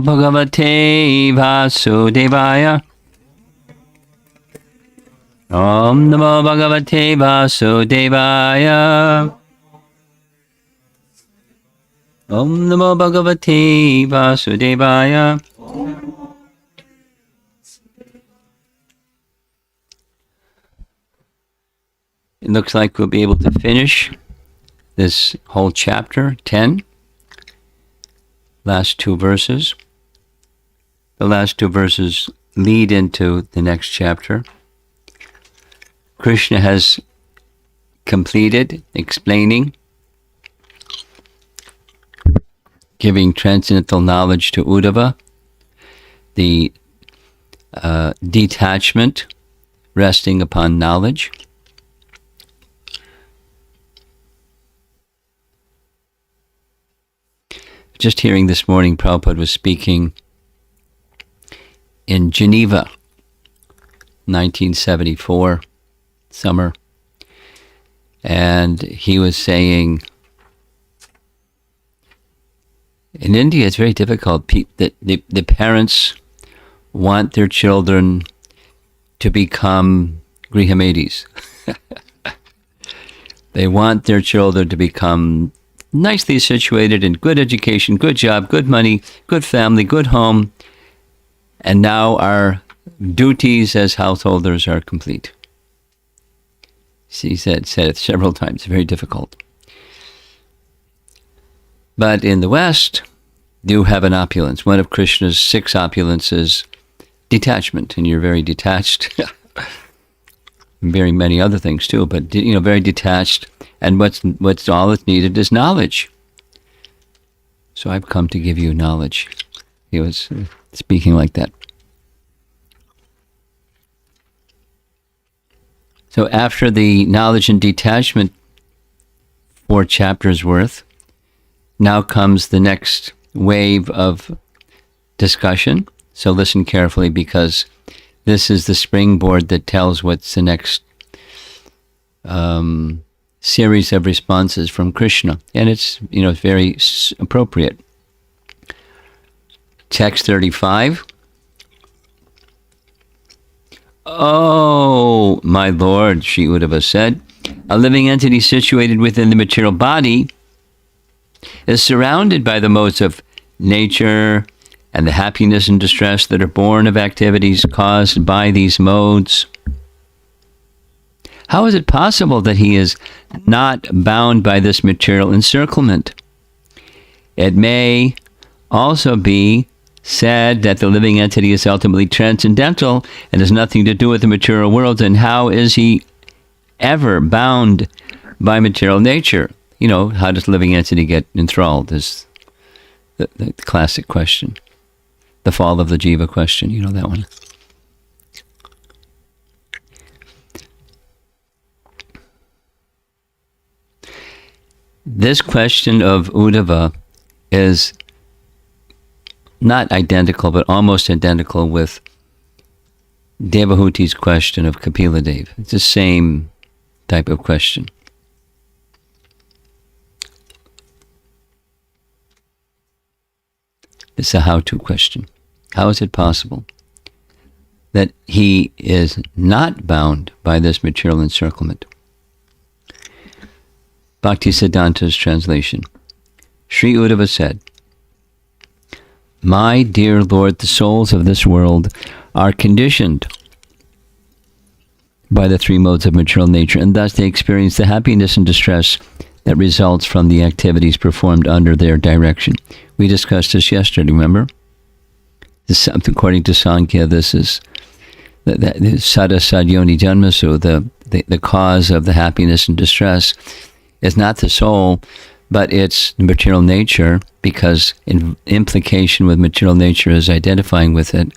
Bhagavate Vasudevaya. Om Namo Bhagavate Vasudevaya. Om Namo Bhagavate Vasudevaya. It looks like we'll be able to finish this whole chapter 10. Last two verses. The last two verses lead into the next chapter. Krishna has completed explaining, giving transcendental knowledge to Uddhava, the detachment resting upon knowledge. Just hearing this morning, Prabhupada was speaking in Geneva, 1974, summer, and he was saying, in India it's very difficult. The parents want their children to become grihamedis. They want their children to become nicely situated in good education, good job, good money, good family, good home. And now our duties as householders are complete. He said it several times, very difficult. But in the West, you have an opulence. One of Krishna's 6 opulences, detachment, and you're very detached. Very many other things too, but very detached. And what's all that's needed is knowledge. So I've come to give you knowledge. He was speaking like that. So after the knowledge and detachment, 4 chapters worth, now comes the next wave of discussion. So listen carefully, because this is the springboard that tells what's the next series of responses from Krishna. And it's, very appropriate. Text 35. Oh, my Lord, Sri Uddhava said, a living entity situated within the material body is surrounded by the modes of nature and the happiness and distress that are born of activities caused by these modes. How is it possible that he is not bound by this material encirclement? It may also be said that the living entity is ultimately transcendental and has nothing to do with the material world. And how is he ever bound by material nature? How does the living entity get enthralled is the classic question. The fall of the jiva question, that one. This question of Uddhava is not identical, but almost identical with Devahuti's question of Kapila Dev. It's the same type of question. It's a how-to question. How is it possible that he is not bound by this material encirclement? Bhaktisiddhanta's translation. Sri Uddhava said, my dear Lord, the souls of this world are conditioned by the 3 modes of material nature, and thus they experience the happiness and distress that results from the activities performed under their direction. We discussed this yesterday, remember? According to Sankhya, this is the sada sadyoni janmasu, the cause of the happiness and distress is not the soul, but it's the material nature, because implication with material nature is identifying with it,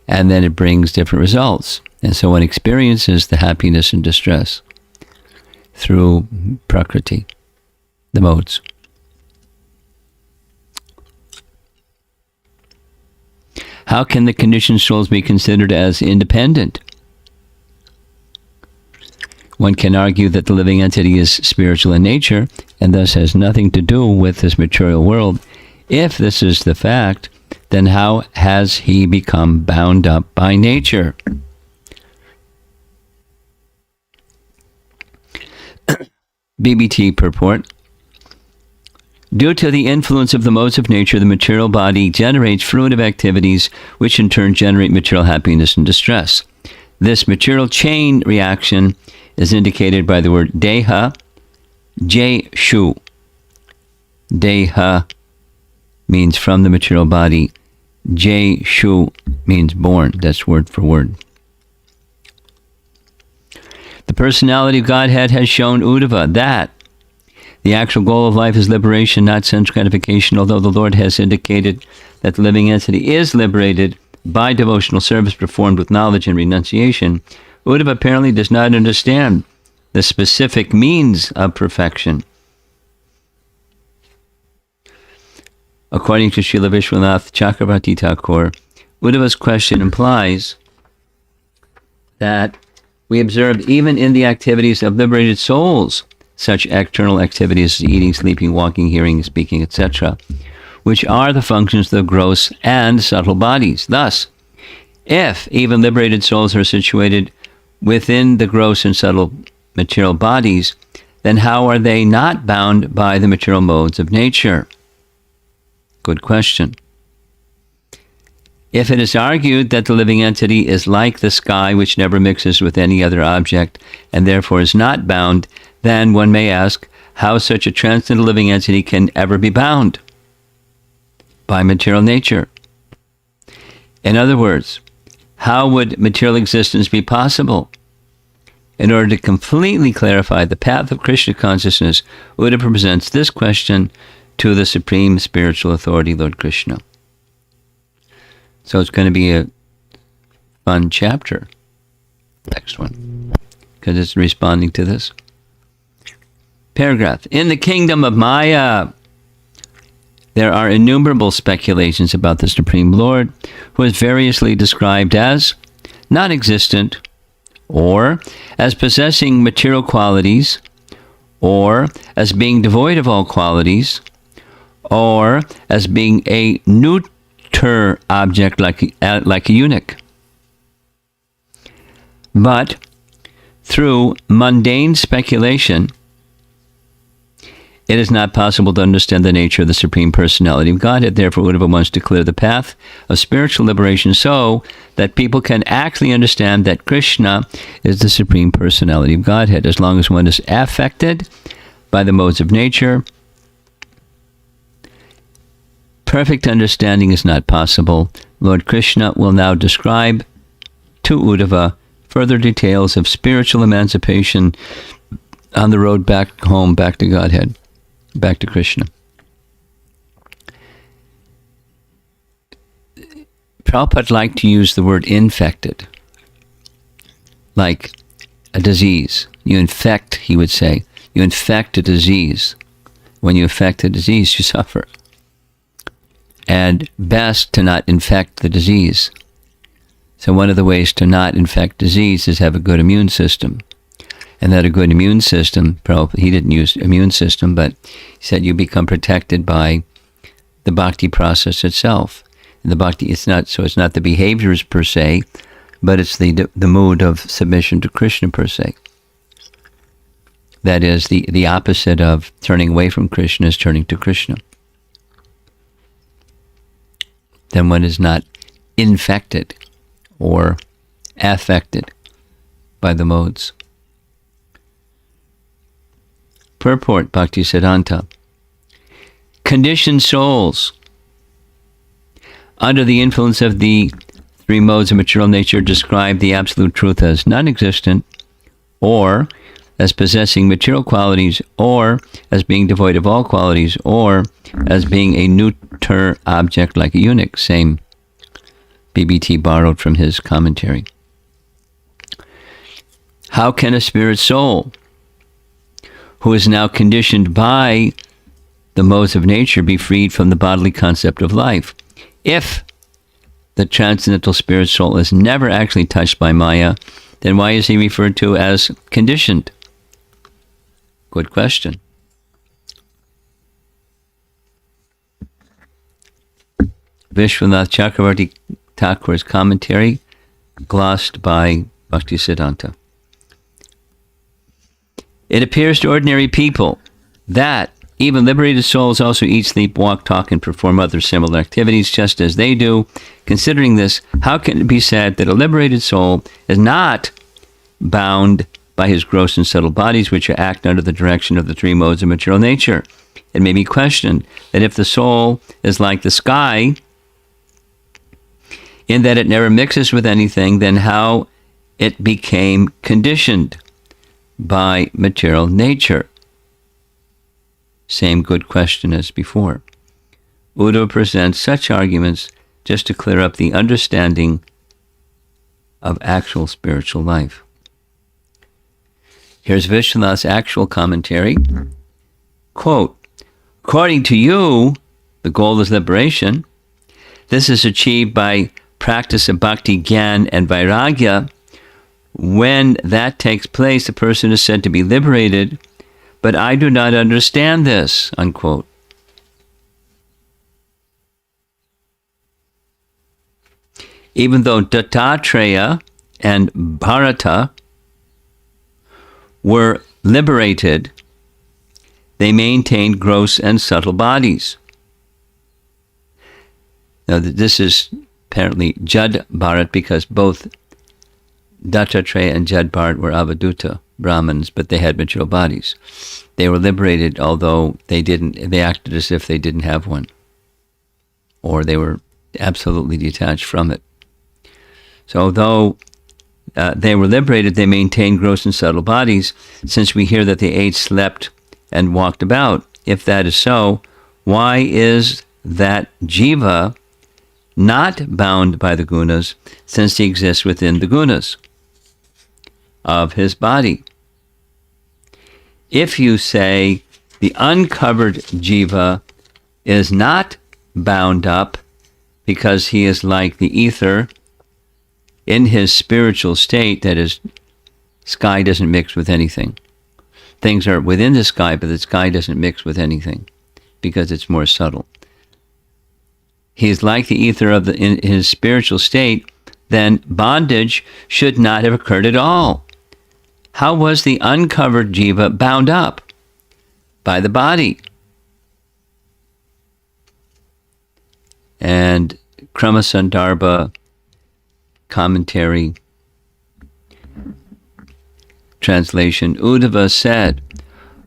and then it brings different results. And so one experiences the happiness and distress through prakriti, the modes. How can the conditioned souls be considered as independent? One can argue that the living entity is spiritual in nature and thus has nothing to do with this material world. If this is the fact, then how has he become bound up by nature? BBT purport. Due to the influence of the modes of nature, the material body generates fruitive activities, which in turn generate material happiness and distress. This material chain reaction is indicated by the word deha, jeshu. Deha means from the material body. Jeshu means born. That's word for word. The personality of Godhead has shown Uddhava that the actual goal of life is liberation, not sense gratification, although the Lord has indicated that the living entity is liberated by devotional service performed with knowledge and renunciation. Uddhava apparently does not understand the specific means of perfection. According to Srila Vishwanath Chakravarti Thakur, Uddhava's question implies that we observe even in the activities of liberated souls, such external activities as eating, sleeping, walking, hearing, speaking, etc., which are the functions of the gross and subtle bodies. Thus, if even liberated souls are situated within the gross and subtle material bodies, then how are they not bound by the material modes of nature? Good question. If it is argued that the living entity is like the sky, which never mixes with any other object, and therefore is not bound, then one may ask how such a transcendental living entity can ever be bound by material nature. In other words, how would material existence be possible? In order to completely clarify the path of Krishna consciousness, Uddhava presents this question to the Supreme Spiritual Authority, Lord Krishna. So it's going to be a fun chapter, next one, because it's responding to this. Paragraph. In the kingdom of Maya, there are innumerable speculations about the Supreme Lord, who is variously described as non-existent, or as possessing material qualities, or as being devoid of all qualities, or as being a neuter object like a eunuch. But through mundane speculation, it is not possible to understand the nature of the Supreme Personality of Godhead. Therefore, Uddhava wants to clear the path of spiritual liberation so that people can actually understand that Krishna is the Supreme Personality of Godhead. As long as one is affected by the modes of nature, perfect understanding is not possible. Lord Krishna will now describe to Uddhava further details of spiritual emancipation on the road back home, back to Godhead, back to Krishna. Prabhupada liked to use the word infected, like a disease. You infect, he would say, you infect a disease. When you infect a disease, you suffer. And best to not infect the disease. So one of the ways to not infect disease is have a good immune system. And that a good immune system, he didn't use immune system, but he said you become protected by the bhakti process itself. And the bhakti, it's not the behaviors per se, but it's the mood of submission to Krishna per se. That is, the opposite of turning away from Krishna is turning to Krishna. Then one is not infected or affected by the modes. Purport, Bhaktisiddhanta. Conditioned souls, under the influence of the three modes of material nature, describe the absolute truth as non-existent, or as possessing material qualities, or as being devoid of all qualities, or as being a neuter object like a eunuch. Same BBT borrowed from his commentary. How can a spirit soul, who is now conditioned by the modes of nature, be freed from the bodily concept of life? If the transcendental spirit soul is never actually touched by Maya, then why is he referred to as conditioned? Good question. Vishwanath Chakravarti Thakur's commentary, glossed by Bhaktisiddhanta. It appears to ordinary people that even liberated souls also eat, sleep, walk, talk, and perform other similar activities just as they do. Considering this, how can it be said that a liberated soul is not bound by his gross and subtle bodies, which act under the direction of the three modes of material nature? It may be questioned that if the soul is like the sky, in that it never mixes with anything, then how it became conditioned by material nature? Same good question as before. Uddhava presents such arguments just to clear up the understanding of actual spiritual life. Here's Vishwanath's actual commentary. Quote, according to you, the goal is liberation. This is achieved by practice of bhakti, gyan, and vairagya. When that takes place, a person is said to be liberated, but I do not understand this, unquote. Even though Dattatreya and Bharata were liberated, they maintained gross and subtle bodies. Now, this is apparently Jad Bharat, because both Dattatreya and Jad Bharat were Avaduta Brahmins, but they had material bodies. They were liberated, although they acted as if they didn't have one, or they were absolutely detached from it. So although they were liberated, they maintained gross and subtle bodies, since we hear that they ate, slept, and walked about. If that is so, why is that jiva not bound by the gunas, since he exists within the gunas of his body? If you say the uncovered jiva is not bound up because he is like the ether in his spiritual state, that is, sky doesn't mix with anything. Things are within the sky, but the sky doesn't mix with anything because it's more subtle. He is like the ether in his spiritual state, then bondage should not have occurred at all. How was the uncovered jiva bound up? By the body. And Kramasandarbha commentary translation, Uddhava said,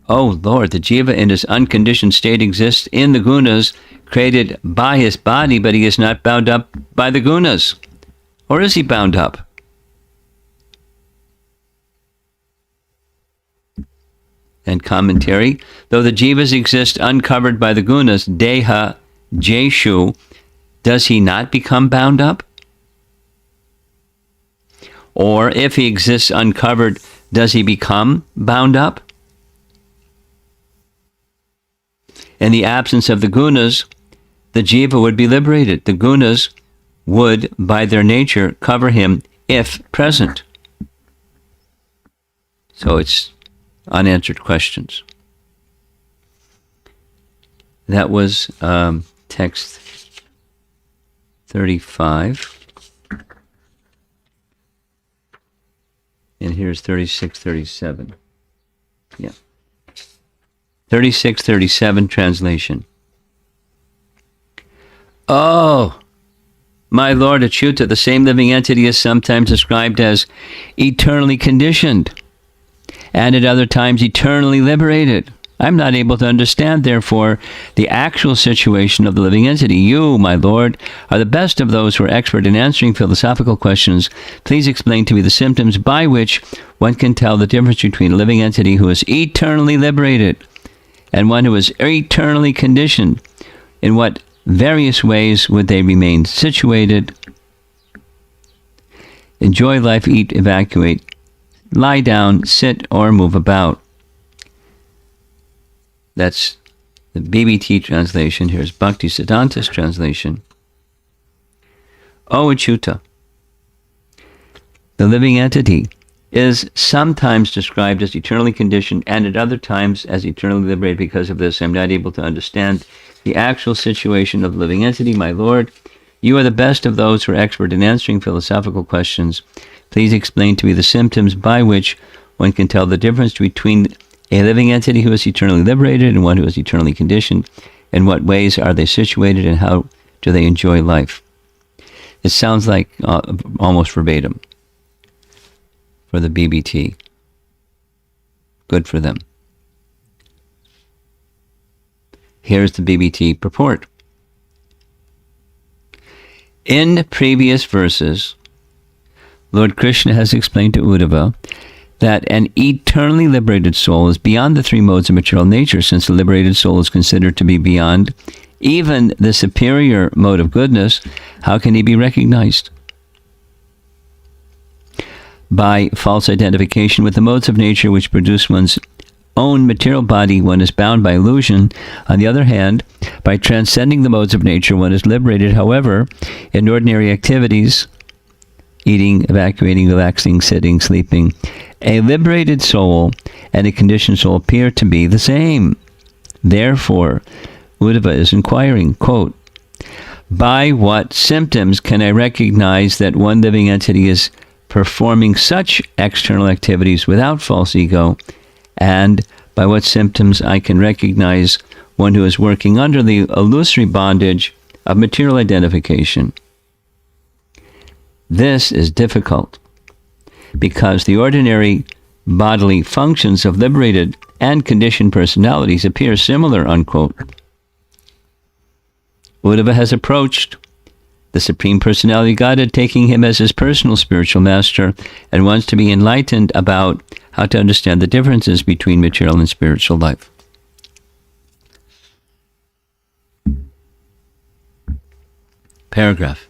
"O Lord, the jiva in his unconditioned state exists in the gunas created by his body, but he is not bound up by the gunas." Or is he bound up? And commentary, though the jivas exist uncovered by the gunas, deha jeshu, does he not become bound up? Or if he exists uncovered, does he become bound up? In the absence of the gunas, the jiva would be liberated. The gunas would, by their nature, cover him if present. So it's unanswered questions. That was text 35. And here's 36, 37. Yeah. 36, 37 translation. Oh, my Lord Achyuta, the same living entity is sometimes described as eternally conditioned, and at other times eternally liberated. I'm not able to understand, therefore, the actual situation of the living entity. You, my Lord, are the best of those who are expert in answering philosophical questions. Please explain to me the symptoms by which one can tell the difference between a living entity who is eternally liberated and one who is eternally conditioned. In what various ways would they remain situated? Enjoy life, eat, evacuate, lie down, sit, or move about. That's the BBT translation. Here's Bhaktisiddhanta's translation. O Achyuta, the living entity is sometimes described as eternally conditioned and at other times as eternally liberated. Because of this, I'm not able to understand the actual situation of the living entity. My Lord, You are the best of those who are expert in answering philosophical questions. Please explain to me the symptoms by which one can tell the difference between a living entity who is eternally liberated and one who is eternally conditioned. In what ways are they situated and how do they enjoy life? It sounds like almost verbatim for the BBT. Good for them. Here's the BBT purport. In previous verses, Lord Krishna has explained to Uddhava that an eternally liberated soul is beyond the three modes of material nature, since the liberated soul is considered to be beyond even the superior mode of goodness. How can he be recognized? By false identification with the modes of nature which produce one's own material body, one is bound by illusion. On the other hand, by transcending the modes of nature, one is liberated. However, in ordinary activities, eating, evacuating, relaxing, sitting, sleeping, a liberated soul and a conditioned soul appear to be the same. Therefore, Uddhava is inquiring, quote, by what symptoms can I recognize that one living entity is performing such external activities without false ego, and by what symptoms I can recognize one who is working under the illusory bondage of material identification? This is difficult because the ordinary bodily functions of liberated and conditioned personalities appear similar, unquote. Uddhava has approached the Supreme Personality of Godhead, taking him as his personal spiritual master, and wants to be enlightened about how to understand the differences between material and spiritual life. Paragraph.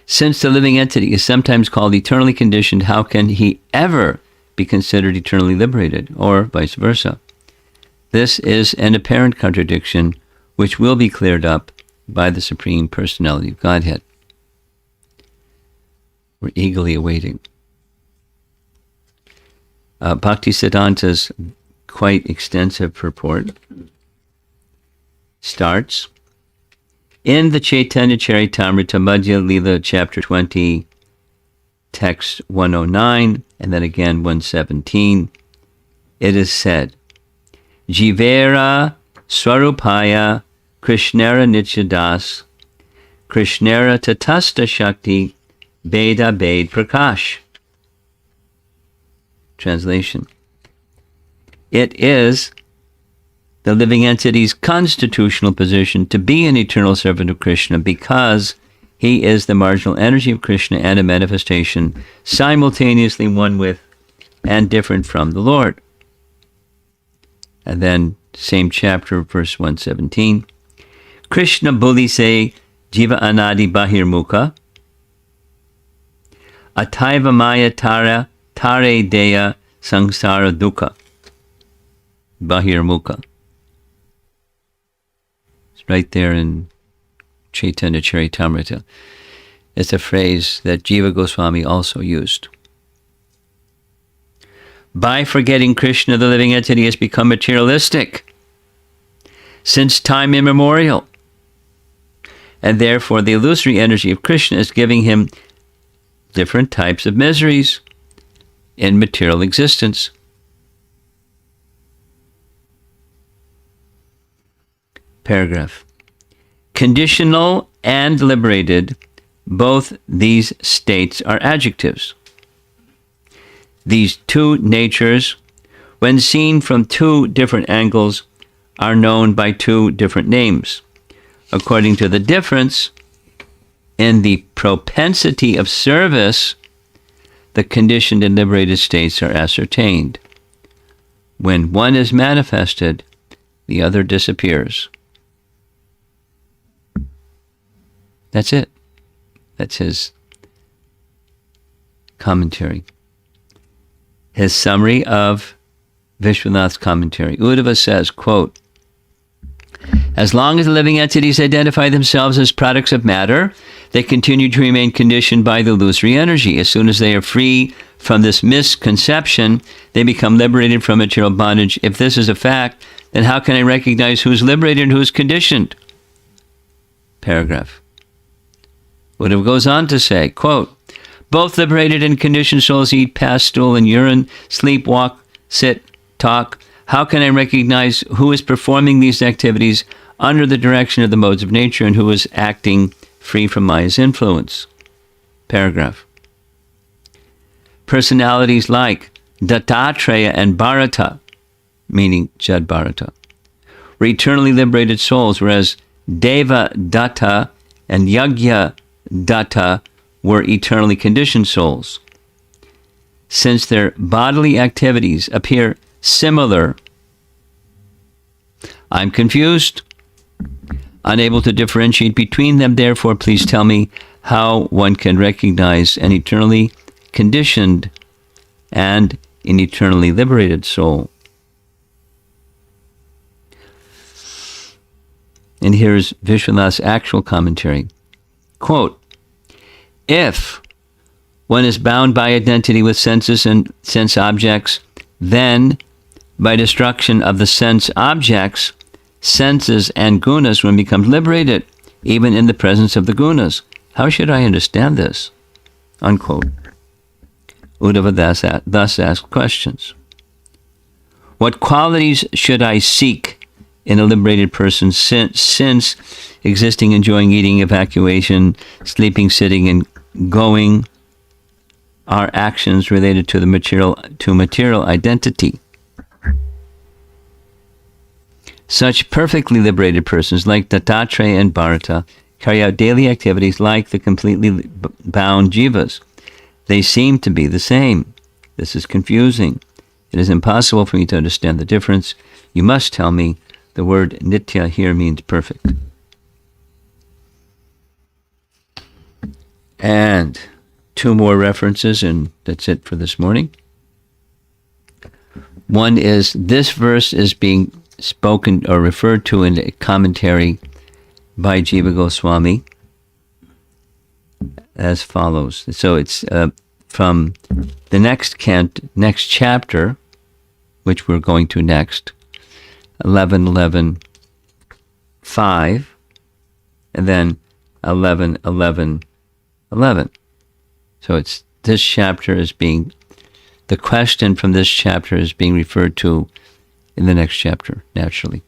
Since the living entity is sometimes called eternally conditioned, how can he ever be considered eternally liberated, or vice versa? This is an apparent contradiction which will be cleared up by the Supreme Personality of Godhead. We're eagerly awaiting. Bhaktisiddhanta's quite extensive purport starts in the Chaitanya Charitamrita Madhya Lila, chapter 20, text 109, and then again 117. It is said, Jivera Swarupaya Krishnera Nityadas Krishnera Tatasta Shakti Beda Bed Prakash. Translation. It is the living entity's constitutional position to be an eternal servant of Krishna because he is the marginal energy of Krishna and a manifestation simultaneously one with and different from the Lord. And then same chapter, verse 117. Krishna Buli se Jiva Anadi Bahir Mukha Ataiva Maya Tare Deya Sangsara Dukha. Bahir Mukha. It's right there in Chaitanya Charitamrita. It's a phrase that Jiva Goswami also used. By forgetting Krishna, the living entity has become materialistic since time immemorial. And therefore, the illusory energy of Krishna is giving him different types of miseries in material existence. Paragraph. Conditional and liberated, both these states are adjectives. These two natures, when seen from two different angles, are known by two different names. According to the difference in the propensity of service, the conditioned and liberated states are ascertained. When one is manifested, the other disappears. That's it. That's his commentary. His summary of Vishwanath's commentary. Uddhava says, quote, as long as the living entities identify themselves as products of matter, they continue to remain conditioned by the illusory energy. As soon as they are free from this misconception, they become liberated from material bondage. If this is a fact, then how can I recognize who is liberated and who is conditioned? Paragraph. Uddhava goes on to say, quote, both liberated and conditioned souls eat, pass, stool, and urine, sleep, walk, sit, talk. How can I recognize who is performing these activities under the direction of the modes of nature and who is acting free from Maya's influence? Paragraph. Personalities like Dattatreya and Bharata, meaning Jad Bharata, were eternally liberated souls, whereas Deva Datta and Yagya Datta were eternally conditioned souls. Since their bodily activities appear similar, I'm confused, unable to differentiate between them. Therefore, please tell me how one can recognize an eternally conditioned and an eternally liberated soul. And here's Vishwanath's actual commentary. Quote, if one is bound by identity with senses and sense objects, then by destruction of the sense objects, senses and gunas, one becomes liberated, even in the presence of the gunas. How should I understand this? Unquote. Uddhava thus asked questions. What qualities should I seek in a liberated person since existing, enjoying, eating, evacuation, sleeping, sitting, and going are actions related to material identity? Such perfectly liberated persons like Dattatreya and Bharata carry out daily activities like the completely bound jivas. They seem to be the same. This is confusing. It is impossible for me to understand the difference. You must tell me. The word nitya here means perfect. And two more references, and that's it for this morning. One is, this verse is being spoken or referred to in a commentary by Jiva Goswami as follows. So it's from the next chapter, which we're going to next, 11:11:5, and then 11:11:11. So it's this chapter is being, the question from this chapter is being referred to in the next chapter, naturally.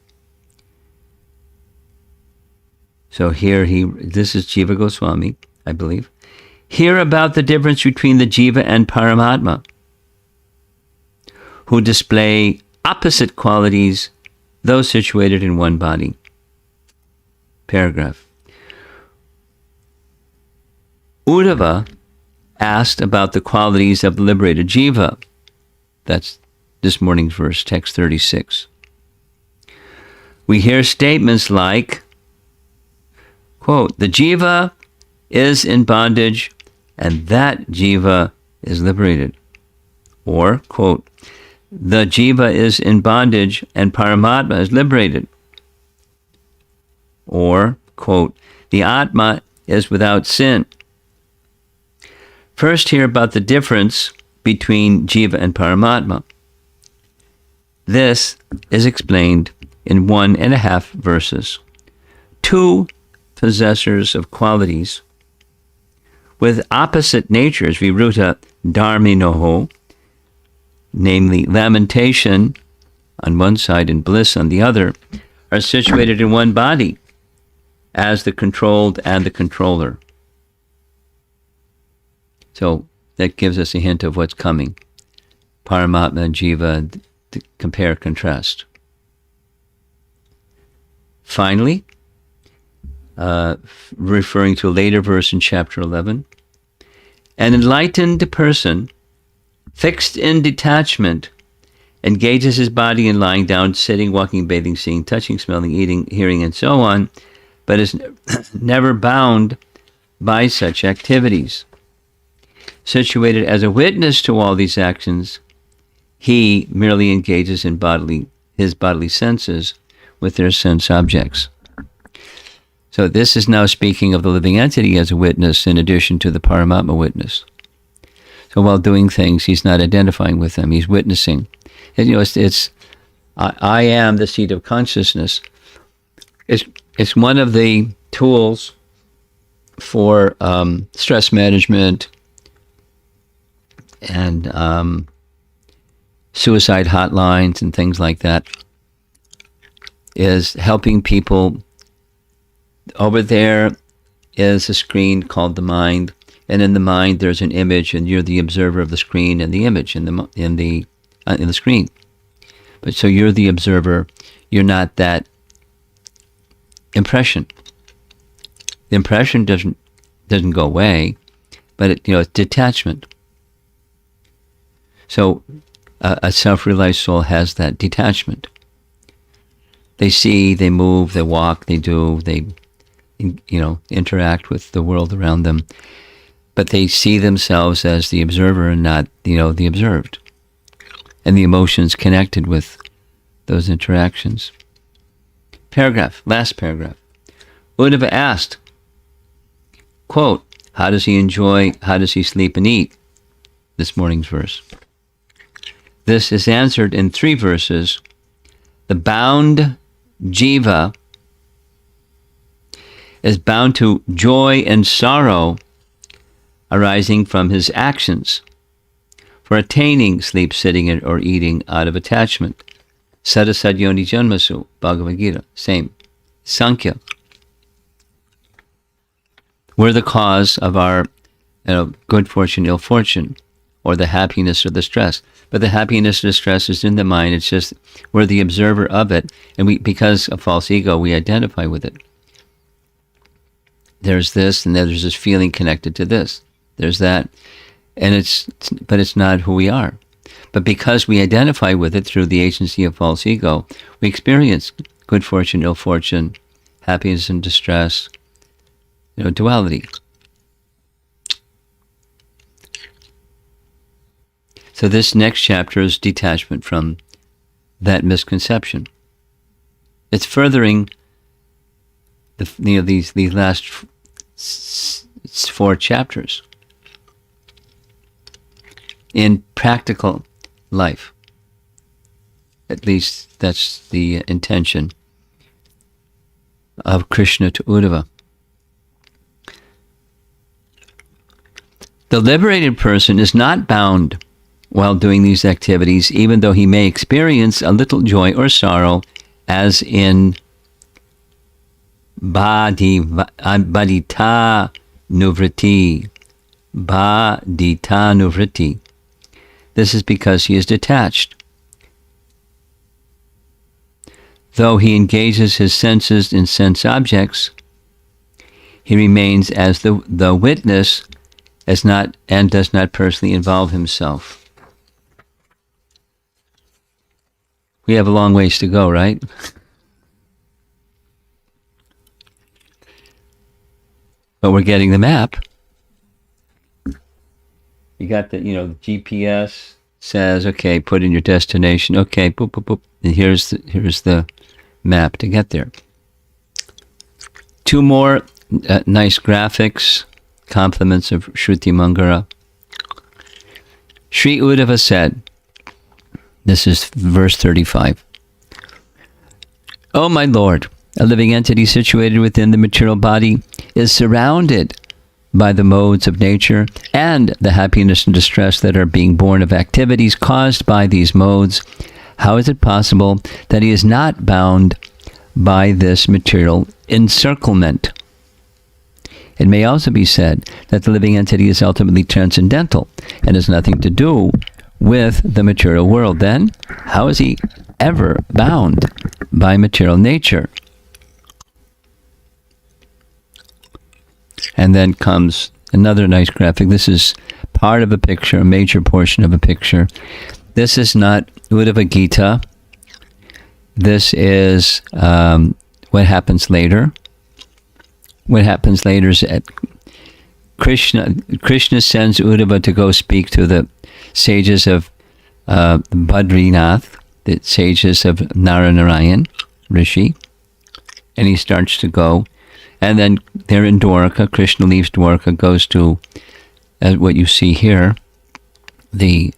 So here this is Jiva Goswami, I believe. Hear about the difference between the Jiva and Paramatma, who display opposite qualities, though situated in one body. Paragraph. Uddhava asked about the qualities of the liberated Jiva. That's this morning's verse, text 36. We hear statements like, quote, the Jiva is in bondage and that Jiva is liberated. Or, quote, the Jiva is in bondage and Paramatma is liberated. Or, quote, the Atma is without sin. First, hear about the difference between Jiva and Paramatma. This is explained in 1.5 verses. Two possessors of qualities with opposite natures, viruta dharminoho, namely lamentation on one side and bliss on the other, are situated in one body as the controlled and the controller. So that gives us a hint of what's coming. Paramatma and Jiva, to compare, contrast. Finally, referring to a later verse in chapter 11, an enlightened person fixed in detachment engages his body in lying down, sitting, walking, bathing, seeing, touching, smelling, eating, hearing, and so on, but is never bound by such activities. Situated as a witness to all these actions, he merely engages in his bodily senses with their sense objects. So this is now speaking of the living entity as a witness in addition to the Paramatma witness. So while doing things, he's not identifying with them, he's witnessing. And, it's I am the seat of consciousness. It's one of the tools for stress management and suicide hotlines and things like that, is helping people. Over there is a screen called the mind, and in the mind there's an image, and you're the observer of the screen and the image in the screen. But so you're the observer. You're not that impression. The impression doesn't go away, but it's detachment. So a self-realized soul has that detachment. They see, they move, they walk, they do, they interact with the world around them, but they see themselves as the observer and not the observed, and the emotions connected with those interactions. Last paragraph. Uddhava asked, quote, how does he sleep and eat? This morning's verse. This is answered in 3 verses. The bound jiva is bound to joy and sorrow arising from his actions, for attaining sleep, sitting, or eating out of attachment. Sadasadyoni Janmasu, Bhagavad Gita, same. Sankhya. We're the cause of our good fortune, ill fortune, or the happiness or the stress. But the happiness or the stress is in the mind. It's just we're the observer of it, and because of false ego, we identify with it. There's this, and then there's this feeling connected to this. There's that, but it's not who we are. But because we identify with it through the agency of false ego, we experience good fortune, ill fortune, happiness and distress, duality. So this next chapter is detachment from that misconception. It's furthering these last 4 chapters in practical life. At least that's the intention of Krishna to Uddhava. The liberated person is not bound while doing these activities, even though he may experience a little joy or sorrow, as in Bhadita Nuvriti. Bhadita Nuvriti. This is because he is detached. Though he engages his senses in sense objects, he remains as the witness, and does not personally involve himself. We have a long ways to go, right? But we're getting the map. You got the GPS says, okay, put in your destination. Okay, boop, boop, boop. And here's the map to get there. 2 more nice graphics, compliments of Shruti Mangara. Sri Uddhava said, this is verse 35. O my Lord, a living entity situated within the material body is surrounded by the modes of nature and the happiness and distress that are being born of activities caused by these modes. How is it possible that he is not bound by this material encirclement? It may also be said that the living entity is ultimately transcendental and has nothing to do with the material world. Then, how is he ever bound by material nature? And then comes another nice graphic. This is part of a picture, a major portion of a picture. This is not Uddhava Gita. This is what happens later. What happens later is that Krishna sends Uddhava to go speak to the sages of Badrinath, the sages of Naranarayan, Rishi, and he starts to go. And then they're in Dwarka. Krishna leaves Dwarka, goes to what you see here, the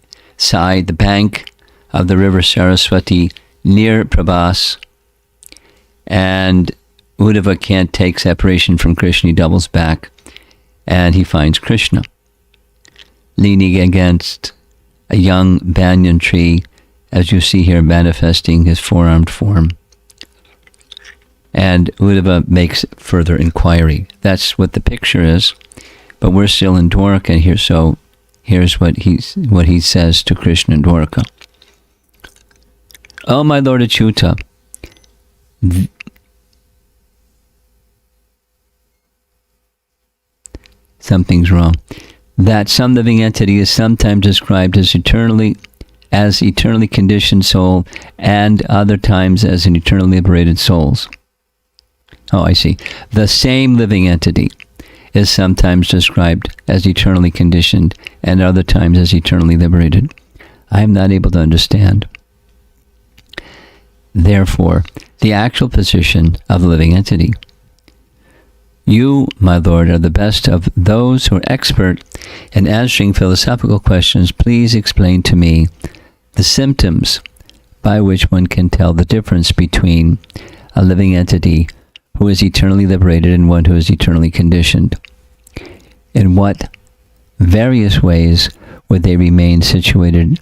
bank of the river Saraswati near Prabhas. And Uddhava can't take separation from Krishna. He doubles back. and he finds Krishna leaning against a young banyan tree, as you see here, manifesting his four-armed form. And Uddhava makes further inquiry. That's what the picture is, but we're still in Dwarka here, so here's what he says to Krishna in Dwarka. Oh, my Lord Achyuta, something's wrong. That some living entity is sometimes described as eternally conditioned soul, and other times as an eternally liberated souls. Oh, I see. The same living entity is sometimes described as eternally conditioned, and other times as eternally liberated. I am not able to understand. Therefore, the actual position of the living entity. You, my Lord, are the best of those who are expert in answering philosophical questions. Please explain to me the symptoms by which one can tell the difference between a living entity who is eternally liberated and one who is eternally conditioned. In what various ways would they remain situated,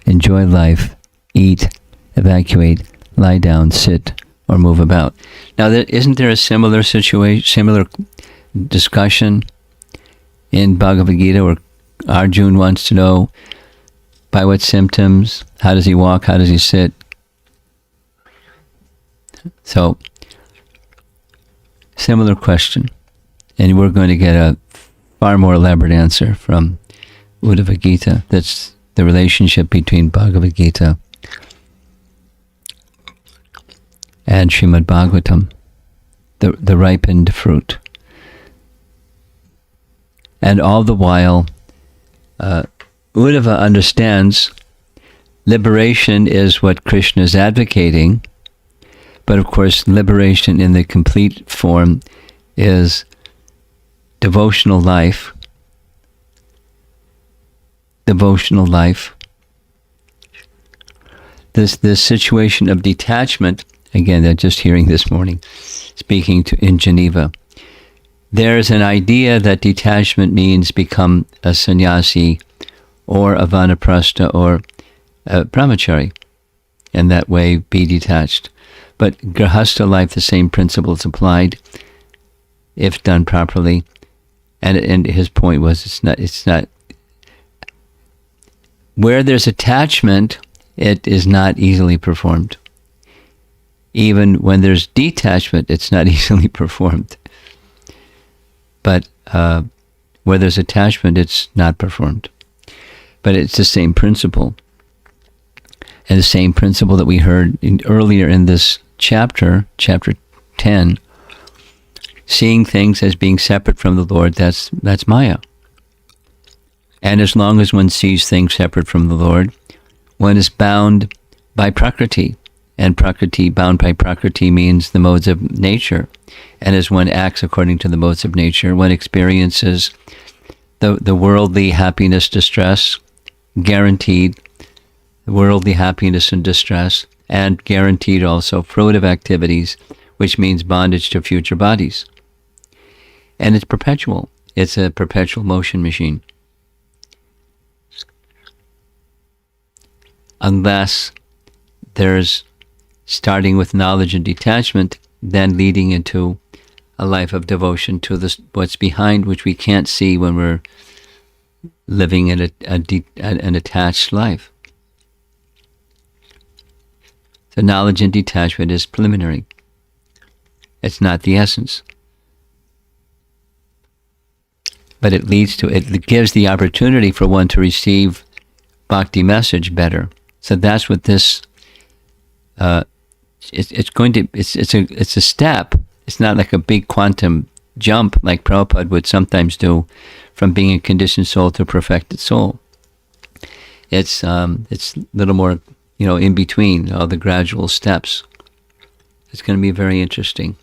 enjoy life, eat, evacuate, lie down, sit, or move about? Now, isn't there a similar discussion in Bhagavad Gita where Arjuna wants to know by what symptoms, how does he walk, how does he sit? So, similar question. And we're going to get a far more elaborate answer from Uddhava Gita. That's the relationship between Bhagavad Gita and Srimad Bhagavatam, the ripened fruit. And all the while, Uddhava understands liberation is what Krishna is advocating, but of course liberation in the complete form is devotional life. Devotional life. This situation of detachment, again, I'm just hearing this morning, speaking in Geneva. There's an idea that detachment means become a sannyasi or a vanaprastha or a brahmachari, and that way be detached. But grahastha life, the same principle is applied if done properly. And his point was it's not where there's attachment, it is not easily performed. Even when there's detachment, it's not easily performed. But where there's attachment, it's not performed. But it's the same principle. And the same principle that we heard earlier in this chapter 10, seeing things as being separate from the Lord, that's Maya. And as long as one sees things separate from the Lord, one is bound by Prakriti. And Prakriti, bound by Prakriti, means the modes of nature. And as one acts according to the modes of nature, one experiences the worldly happiness, distress, guaranteed, worldly happiness and distress, and guaranteed also fruitive activities, which means bondage to future bodies. And it's perpetual. It's a perpetual motion machine. Unless there's starting with knowledge and detachment, then leading into a life of devotion to what's behind, which we can't see when we're living in an attached life. So knowledge and detachment is preliminary. It's not the essence. But it gives the opportunity for one to receive bhakti message better. So that's what this it's a step. It's not like a big quantum jump like Prabhupada would sometimes do from being a conditioned soul to a perfected soul. It's a little more, in between all the gradual steps. It's going to be a very interesting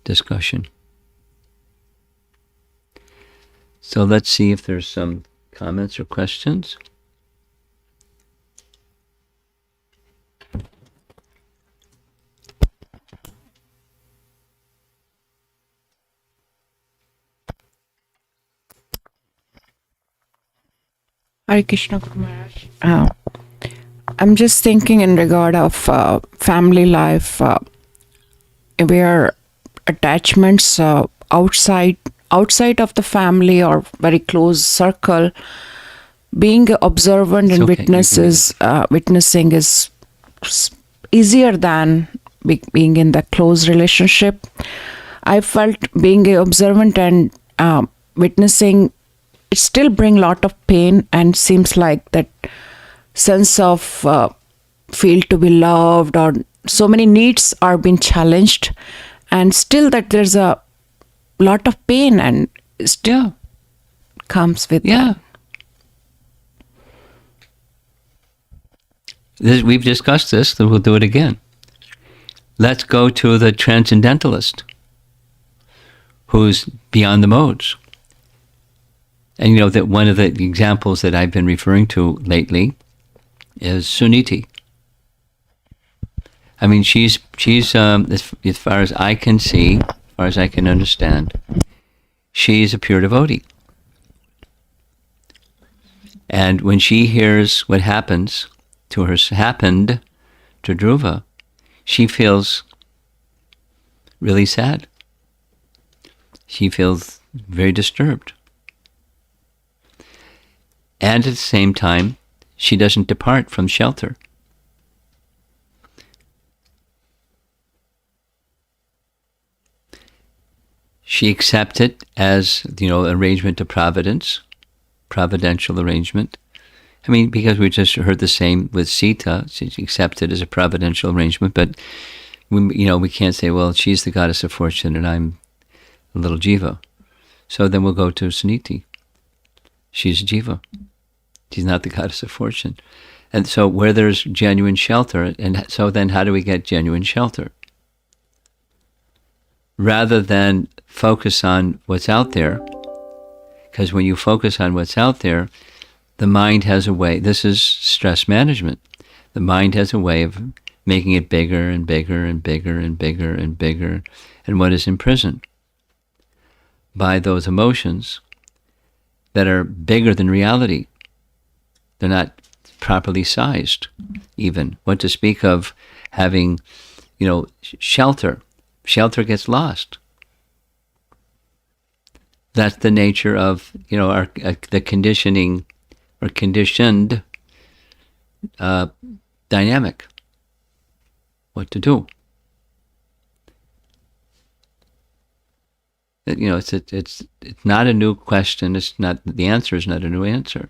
discussion. So let's see if there's some comments or questions. Hare Krishna Guru Maharaj. I'm just thinking in regard of family life, where attachments outside of the family or very close circle, being observant It's and okay. witnessing is easier than being in the close relationship. I felt being observant and witnessing, it still bring lot of pain, and seems like that sense of feel to be loved, or so many needs are being challenged, and still that there's a lot of pain and still Yeah. comes with Yeah. We've discussed this, then we'll do it again. Let's go to the transcendentalist who's beyond the modes. And you know that one of the examples that I've been referring to lately is Suniti. I mean, she's as far as I can see, as far as I can understand, she's a pure devotee. And when she hears what happened to Dhruva, she feels really sad. She feels very disturbed. And at the same time, she doesn't depart from shelter. She accepts it as, arrangement of providence, providential arrangement. I mean, because we just heard the same with Sita, she accepted it as a providential arrangement, but we can't say, well, she's the goddess of fortune and I'm a little jiva. So then we'll go to Suniti. She's a jiva. She's not the goddess of fortune. And so where there's genuine shelter, and so then how do we get genuine shelter? Rather than focus on what's out there, because when you focus on what's out there, the mind has a way, this is stress management, the mind has a way of making it bigger and bigger and bigger and bigger and bigger, and what is imprisoned by those emotions that are bigger than reality. They're not properly sized, even. What to speak of having, shelter. Shelter gets lost. That's the nature of, the conditioning or conditioned dynamic. What to do? It's not a new question. It's not, the answer is not a new answer.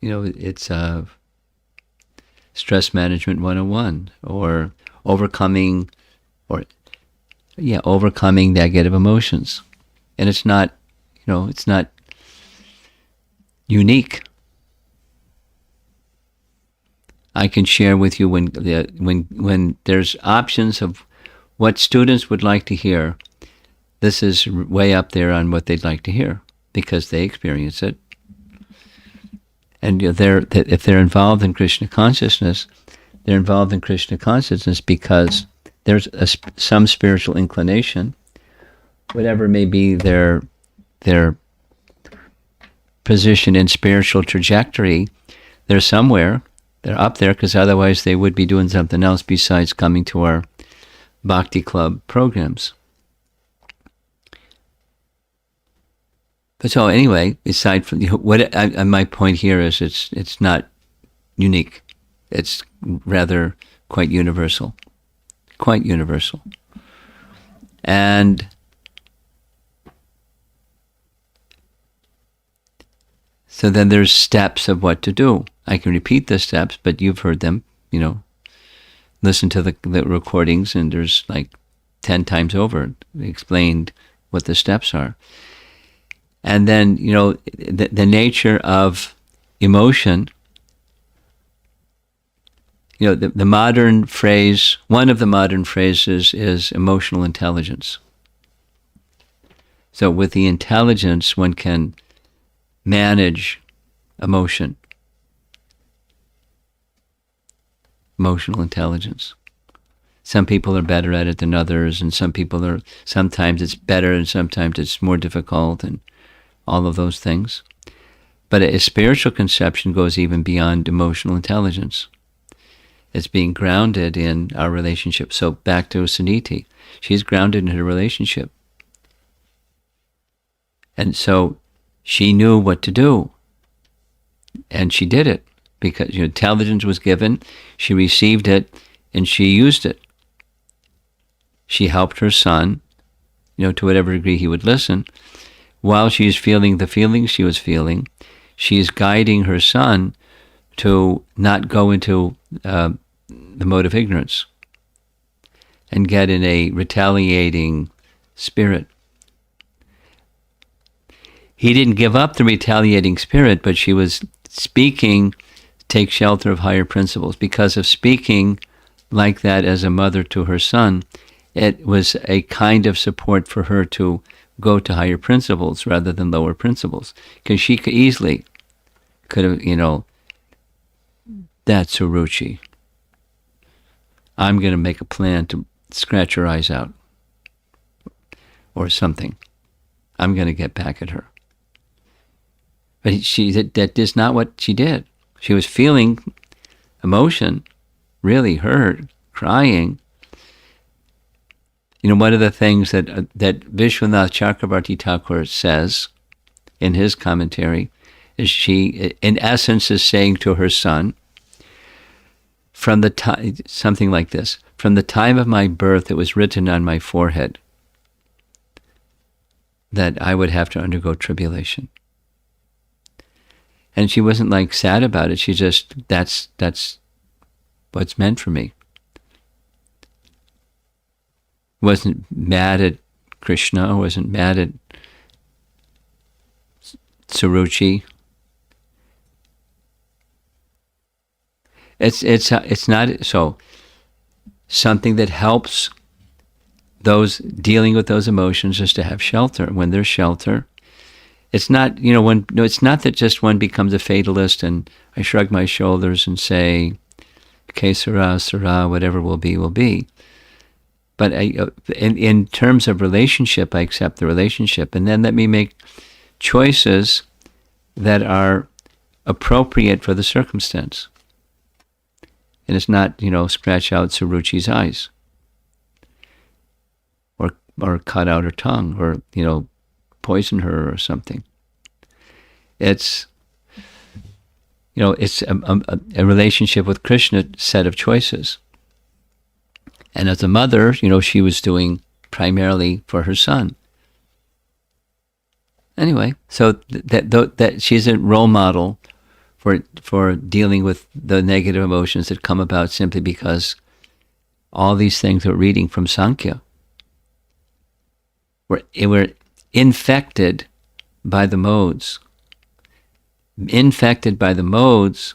It's stress management 101, or overcoming negative emotions. And it's not, it's not unique. I can share with you when there's options of what students would like to hear, this is way up there on what they'd like to hear because they experience it. And if they're involved in Krishna consciousness, they're involved in Krishna consciousness because there's some spiritual inclination, whatever may be their position in spiritual trajectory, they're somewhere, they're up there, because otherwise they would be doing something else besides coming to our Bhakti Club programs. But so anyway, aside from my point here is it's not unique. It's rather quite universal. Quite universal. And so then there's steps of what to do. I can repeat the steps, but you've heard them, listen to the recordings, and there's like 10 times over explained what the steps are. And then, the nature of emotion, the modern phrase, one of the modern phrases is emotional intelligence. So with the intelligence, one can manage emotion. Emotional intelligence. Some people are better at it than others, and sometimes it's better and sometimes it's more difficult, and all of those things. But a spiritual conception goes even beyond emotional intelligence. It's being grounded in our relationship. So back to Suniti. She's grounded in her relationship. And so she knew what to do. And she did it. Because intelligence was given, she received it, and she used it. She helped her son, to whatever degree he would listen. While she's feeling the feelings she was feeling, she's guiding her son to not go into the mode of ignorance and get in a retaliating spirit. He didn't give up the retaliating spirit, but she was speaking, take shelter of higher principles. Because of speaking like that as a mother to her son, it was a kind of support for her to go to higher principles rather than lower principles. Because she could have, that's Suruchi. I'm going to make a plan to scratch her eyes out. Or something. I'm going to get back at her. But that is not what she did. She was feeling emotion, really hurt, crying. One of the things that Vishwanath Chakravarti Thakur says in his commentary is she, in essence, is saying to her son, from the time, something like this, from the time of my birth, it was written on my forehead that I would have to undergo tribulation. And she wasn't sad about it. She just, that's what's meant for me. Wasn't mad at Krishna, wasn't mad at Suruchi. It's not so. Something that helps those dealing with those emotions is to have shelter. When there's shelter, it's not it's not that just one becomes a fatalist and I shrug my shoulders and say, "Okay, Sara, whatever will be, will be." But in terms of relationship, I accept the relationship, and then let me make choices that are appropriate for the circumstance. And it's not, scratch out Suruchi's eyes, or cut out her tongue, or poison her or something. It's it's a relationship with Krishna set of choices. And as a mother, she was doing primarily for her son. Anyway, so that she's a role model for dealing with the negative emotions that come about simply because all these things we're reading from Sankhya were infected by the modes. Infected by the modes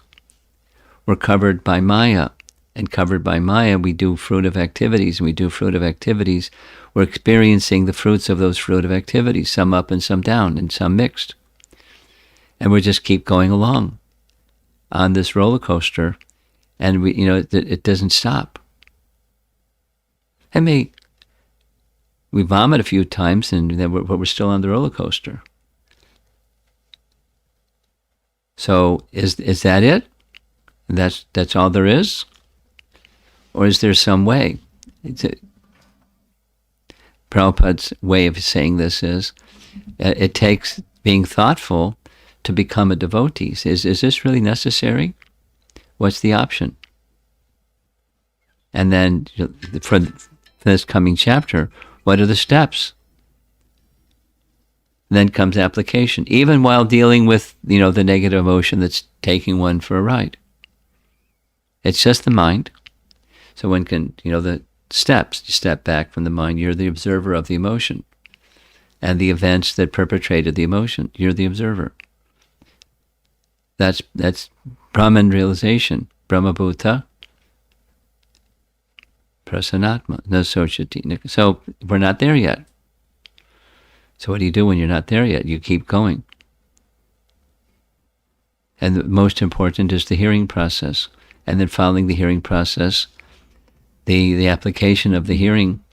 were covered by Maya. And covered by Maya, we do fruitive activities. And we do fruitive activities. We're experiencing the fruits of those fruitive activities, some up and some down, and some mixed. And we just keep going along on this roller coaster, and it doesn't stop. We vomit a few times, and then we're still on the roller coaster. So is that it? That's all there is? Or is there some way? Prabhupada's way of saying this is, it takes being thoughtful to become a devotee. Is this really necessary? What's the option? And then for this coming chapter, what are the steps? Then comes application, even while dealing with the negative emotion that's taking one for a ride. It's just the mind. So one can, the steps, you step back from the mind, you're the observer of the emotion. And the events that perpetrated the emotion, you're the observer. That's Brahman realization. Brahmabhuta prasanatma. No sochati. So we're not there yet. So what do you do when you're not there yet? You keep going. And the most important is the hearing process. And then following the hearing process, the application of the hearing.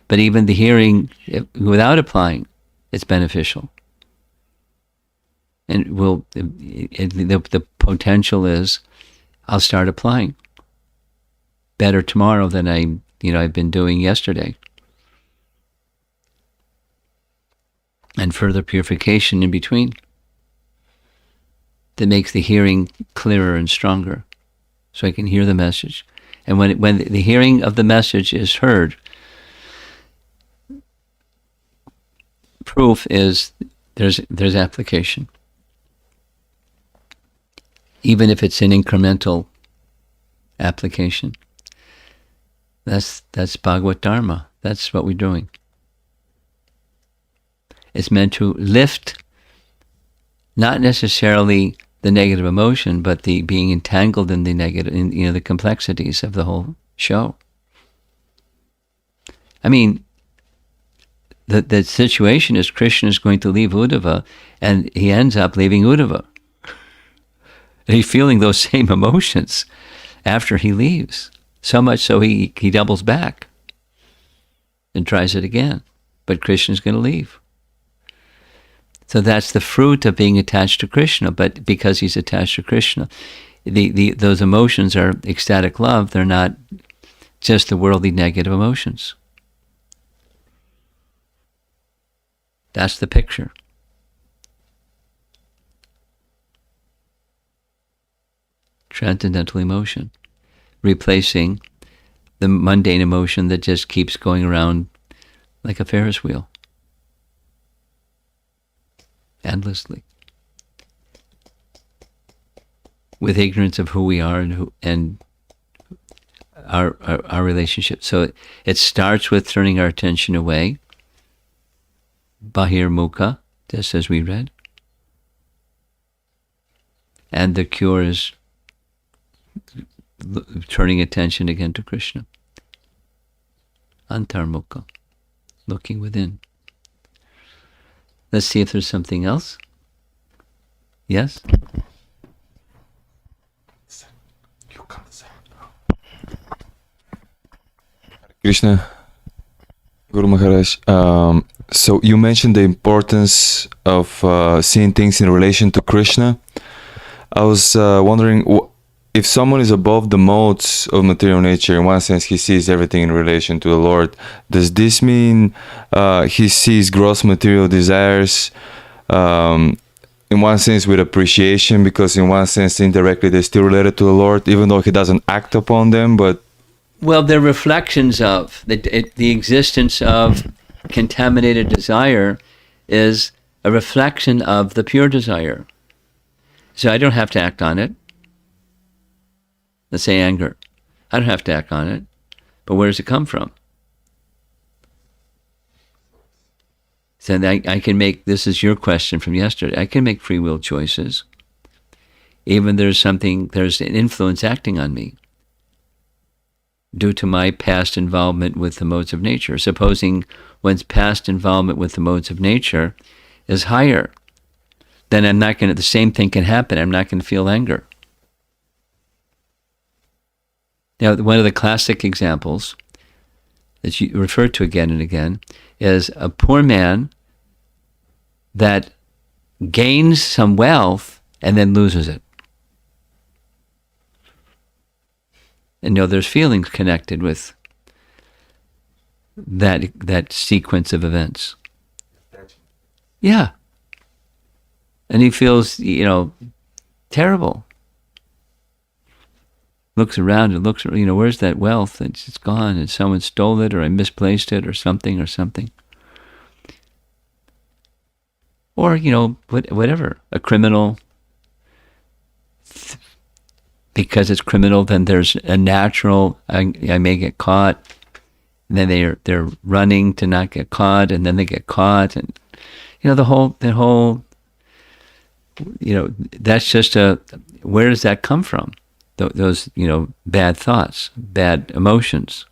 But even the hearing, without applying, it's beneficial. And the potential is I'll start applying better tomorrow than I've been doing yesterday. And further purification in between that makes the hearing clearer and stronger, so I can hear the message. And when the hearing of the message is heard, proof is there's application, even if it's an incremental application. That's Bhagavad Dharma. That's what we're doing. It's meant to lift not necessarily the negative emotion, but the being entangled in the negative, the complexities of the whole show. I mean, the situation is Krishna is going to leave Uddhava, and he ends up leaving Uddhava. And he's feeling those same emotions after he leaves. So much so he doubles back and tries it again. But Krishna's going to leave. So that's the fruit of being attached to Krishna. But because he's attached to Krishna, those emotions are ecstatic love. They're not just the worldly negative emotions. That's the picture. Transcendental emotion, replacing the mundane emotion that just keeps going around like a Ferris wheel, endlessly, with ignorance of who we are and our relationship. So it starts with turning our attention away, bahir mukha, just as we read, and the cure is turning attention again to Krishna. Antarmukha, looking within. Let's see if there's something else. Yes? Krishna, Guru Maharaj. So you mentioned the importance of seeing things in relation to Krishna. I was wondering, if someone is above the modes of material nature, in one sense he sees everything in relation to the Lord, does this mean he sees gross material desires in one sense with appreciation, because in one sense indirectly they're still related to the Lord, even though he doesn't act upon them? But well, they're reflections of the existence of contaminated desire is a reflection of the pure desire. So I don't have to act on it. Let's say anger. I don't have to act on it. But where does it come from? So I can make, this is your question from yesterday, I can make free will choices. Even there's an influence acting on me due to my past involvement with the modes of nature. Supposing one's past involvement with the modes of nature is higher, then the same thing can happen. I'm not going to feel anger. Now, one of the classic examples that you refer to again and again is a poor man that gains some wealth and then loses it. And there's feelings connected with that sequence of events. Yeah. And he feels, terrible. Looks around and looks, where's that wealth? It's gone, and someone stole it, or I misplaced it, or something. Or, whatever. A criminal, because it's criminal, then there's a natural, I may get caught, and then they're running to not get caught, and then they get caught, and, the whole, that's just where does that come from? Those bad thoughts, bad emotions.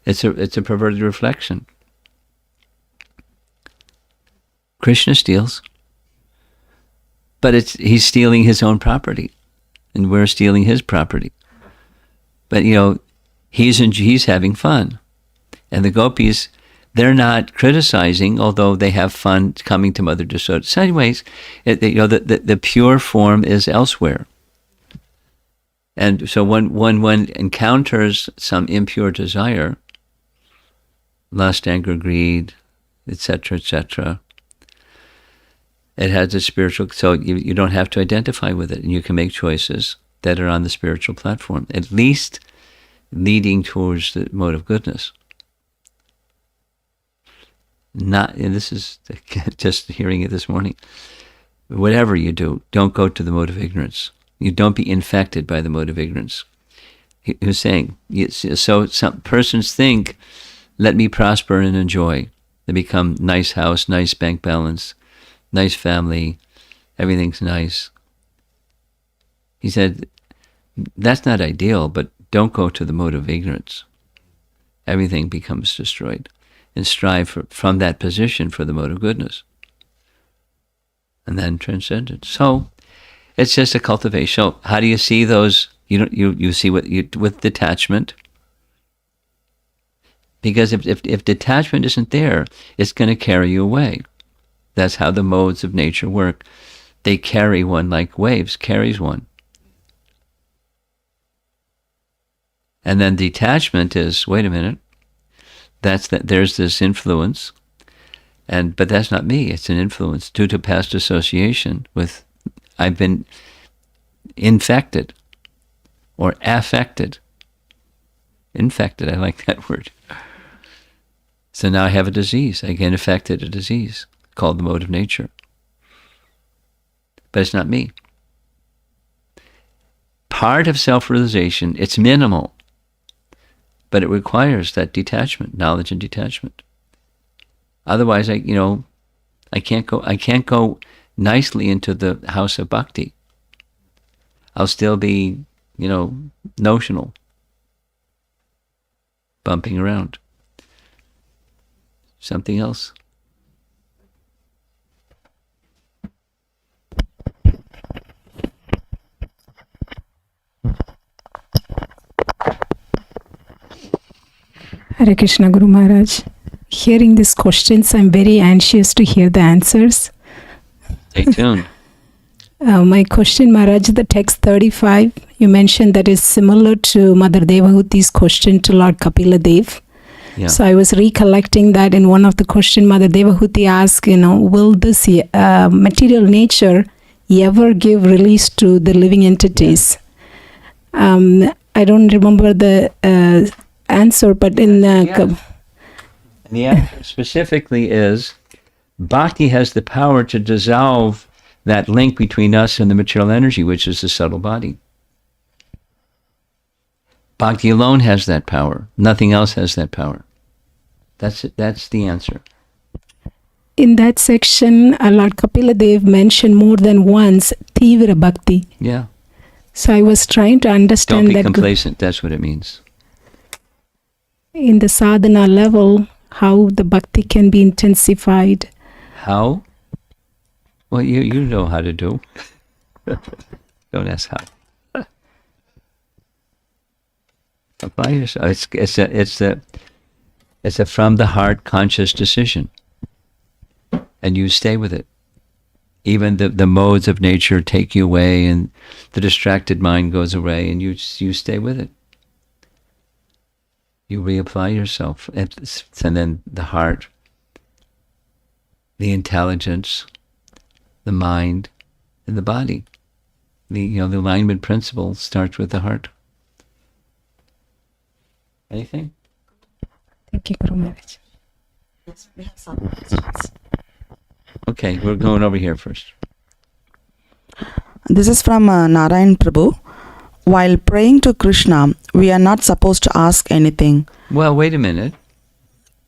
It's a perverted reflection. Krishna steals, but he's stealing his own property, and we're stealing his property. But he's having fun, and the gopis They're not criticizing, although they have fun coming to Mother Yasoda. So anyways, the pure form is elsewhere. And so when one encounters some impure desire, lust, anger, greed, etc., it has a spiritual, so you don't have to identify with it, and you can make choices that are on the spiritual platform, at least leading towards the mode of goodness. Not, and this is just hearing it this morning, whatever you do, don't go to the mode of ignorance. You don't be infected by the mode of ignorance. He was saying, so some persons think, let me prosper and enjoy. They become nice house, nice bank balance, nice family, everything's nice. He said, that's not ideal, but don't go to the mode of ignorance. Everything becomes destroyed. And strive from that position for the mode of goodness. And then transcendence. So, it's just a cultivation. So, how do you see those? You see with detachment. Because if detachment isn't there, it's going to carry you away. That's how the modes of nature work. They carry one like waves, carries one. And then detachment is, wait a minute, there's this influence, but that's not me, it's an influence due to past association with, I've been infected or affected. Infected, I like that word. So now I have a disease. I get infected, a disease called the mode of nature. But it's not me. Part of self-realization, it's minimal, but it requires that detachment, knowledge and detachment. Otherwise, I can't go nicely into the house of bhakti. I'll still be, notional, bumping around. Something else. Hare Krishna, Guru Maharaj. Hearing these questions, I'm very anxious to hear the answers. Stay tuned. My question, Maharaj, the text 35, you mentioned that is similar to Mother Devahuti's question to Lord Kapila Dev. Yeah. So I was recollecting that in one of the questions, Mother Devahuti asked, will this material nature ever give release to the living entities? I don't remember the answer, but in the answer specifically is, bhakti has the power to dissolve that link between us and the material energy, which is the subtle body. Bhakti alone has that power. Nothing else has that power. That's it. That's the answer. In that section, Lord Kapila Dev mentioned more than once Tivra Bhakti. Yeah. So I was trying to understand Don't be that complacent. That's what it means. In the sadhana level, how the bhakti can be intensified. How? Well, you know how to do. Don't ask how. Apply yourself. It's a from the heart conscious decision, and you stay with it. Even the modes of nature take you away, and the distracted mind goes away, and you stay with it. You reapply yourself, and then the heart, the intelligence, the mind, and the body. The alignment principle starts with the heart. Anything? Thank you, Guru Maharaj. Yes, we have some questions. Okay, we're going over here first. This is from Narayan Prabhu. While praying to Krishna, we are not supposed to ask anything. Well, wait a minute.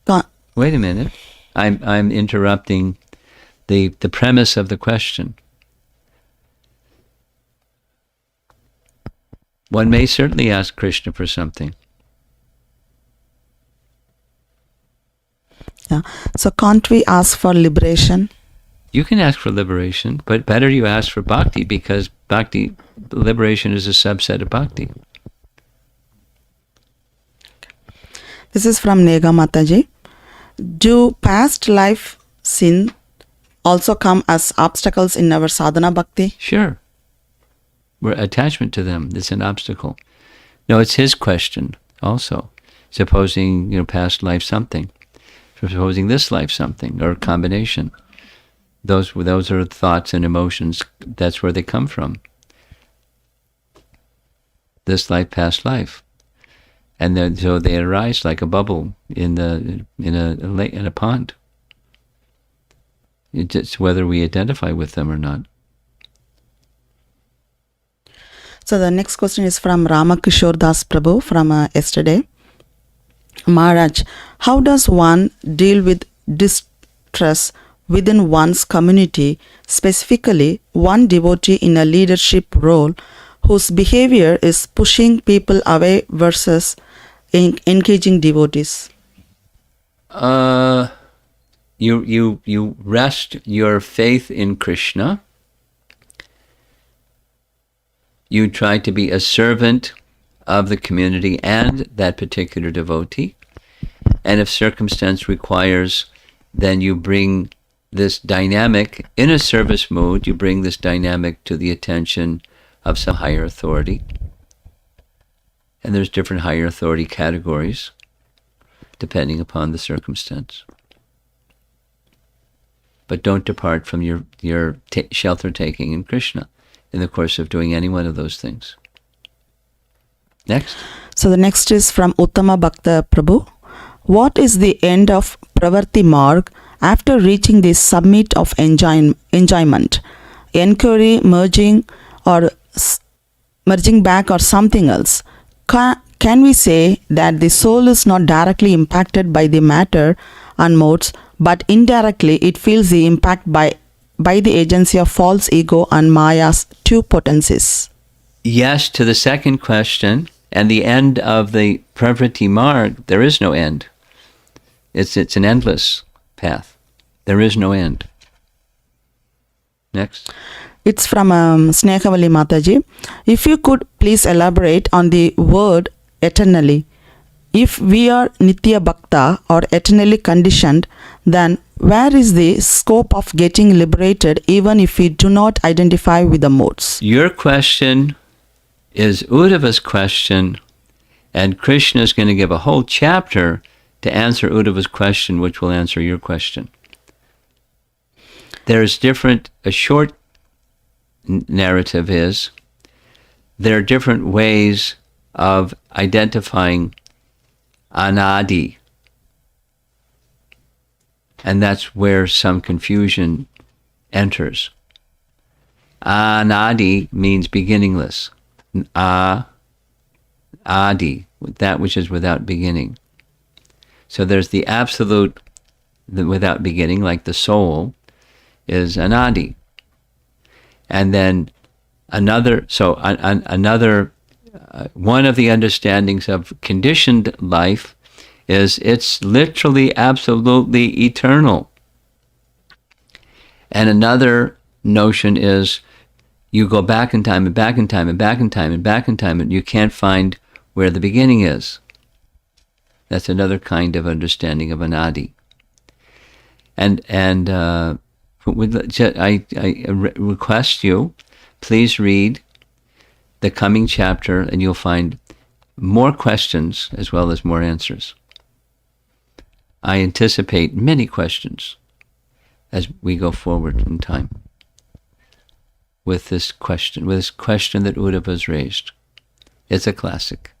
Ca- Wait a minute. I'm interrupting the premise of the question. One may certainly ask Krishna for something. Yeah. So can't we ask for liberation? You can ask for liberation, but better you ask for bhakti, because bhakti, liberation is a subset of bhakti. This is from Nega Mataji. do past life sin also come as obstacles in our sadhana bhakti? Sure. We're attachment to them. It's an obstacle. No, it's his question also. Supposing, past life something. Supposing this life something, or a combination. Those are thoughts and emotions. That's where they come from. This life, past life. And then, so they arise like a bubble in a pond. It's just whether we identify with them or not. So the next question is from Ramakishore Das Prabhu from yesterday. Maharaj, how does one deal with distress within one's community, specifically one devotee in a leadership role whose behavior is pushing people away versus engaging devotees? You rest your faith in Krishna. You try to be a servant of the community and that particular devotee. And if circumstance requires, then you bring this dynamic, in a service mood, you bring this dynamic to the attention of some higher authority. And there's different higher authority categories, depending upon the circumstance. But don't depart from your shelter taking in Krishna in the course of doing any one of those things. Next. So the next is from Uttama Bhakta Prabhu. What is the end of Pravarti Marg after reaching the summit of enjoyment? Inquiry, merging back, or something else? Can we say that the soul is not directly impacted by the matter and modes, but indirectly it feels the impact by the agency of false ego and Maya's two potencies? Yes, to the second question. And the end of the Pravriti Marg, there is no end. It's an endless path. There is no end. Next. It's from Snehavali Mataji. If you could please elaborate on the word eternally. If we are Nitya Bhakta or eternally conditioned, then where is the scope of getting liberated even if we do not identify with the modes? Your question is Uddhava's question, and Krishna is going to give a whole chapter to answer Uddhava's question, which will answer your question. There's a short narrative is, there are different ways of identifying anadi. And that's where some confusion enters. Anadi means beginningless. Adi, that which is without beginning. So there's the absolute without beginning, like the soul, is anadi. And then another one of the understandings of conditioned life is it's literally absolutely eternal. And another notion is you go back in time and back in time and back in time and back in time, and you can't find where the beginning is. That's another kind of understanding of anadi. And I request you, please read the coming chapter, and you'll find more questions as well as more answers. I anticipate many questions as we go forward in time with this question that Uddhava has raised. It's a classic.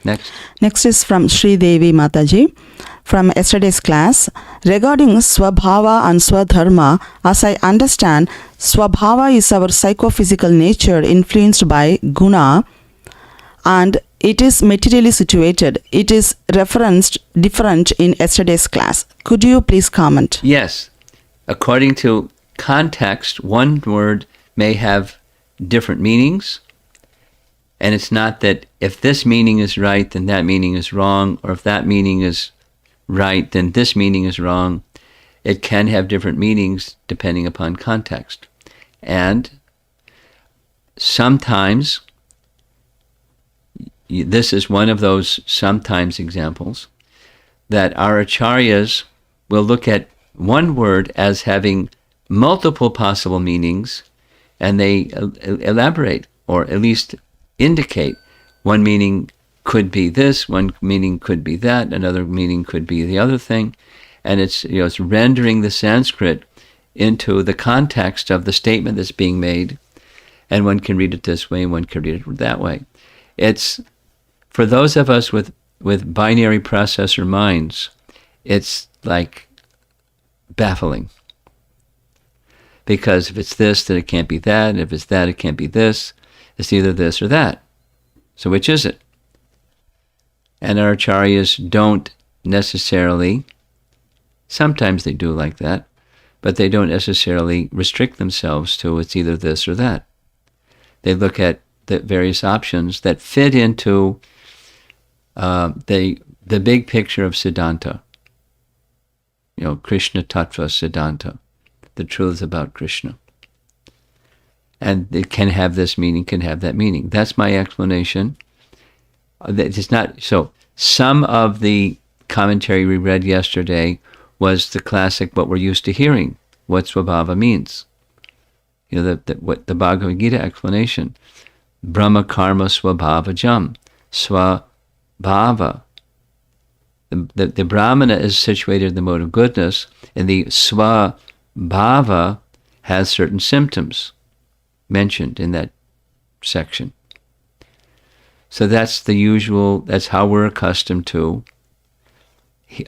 Next is from Sri Devi Mataji from yesterday's class. Regarding Swabhava and Swadharma, as I understand, Swabhava is our psychophysical nature influenced by guna, and it is materially situated. It is referenced different in yesterday's class. Could you please comment? Yes. According to context, one word may have different meanings. And it's not that if this meaning is right, then that meaning is wrong, or if that meaning is right, then this meaning is wrong. It can have different meanings depending upon context. And sometimes, this is one of those sometimes examples, that our acharyas will look at one word as having multiple possible meanings, and they elaborate, or at least indicate one meaning could be this, one meaning could be that, another meaning could be the other thing, and it's it's rendering the Sanskrit into the context of the statement that's being made, and one can read it this way and one can read it that way. It's for those of us with binary processor minds, it's like baffling. Because if it's this, then it can't be that, and if it's that, it can't be this. It's either this or that. So which is it? And our acharyas don't necessarily, sometimes they do like that, but they don't necessarily restrict themselves to it's either this or that. They look at the various options that fit into the big picture of Siddhanta. Krishna Tattva Siddhanta, the truths about Krishna. And it can have this meaning, can have that meaning. That's my explanation. It's not so. Some of the commentary we read yesterday was the classic, what we're used to hearing, what Swabhava means. What the Bhagavad Gita explanation. Brahma karma swabhava jam. Swabhava. The Brahmana is situated in the mode of goodness, and the Swabhava has certain symptoms mentioned in that section. So that's that's how we're accustomed to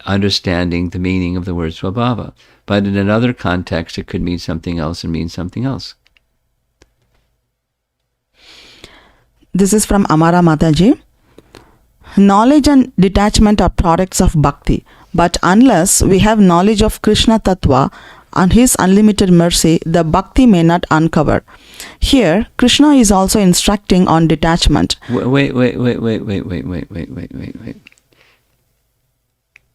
understanding the meaning of the word Swabhava. But in another context, it could mean something else and mean something else. This is from Amara Mataji. Knowledge and detachment are products of bhakti, but unless we have knowledge of Krishna Tattva and his unlimited mercy, the bhakti may not uncover. Here, Krishna is also instructing on detachment. Wait.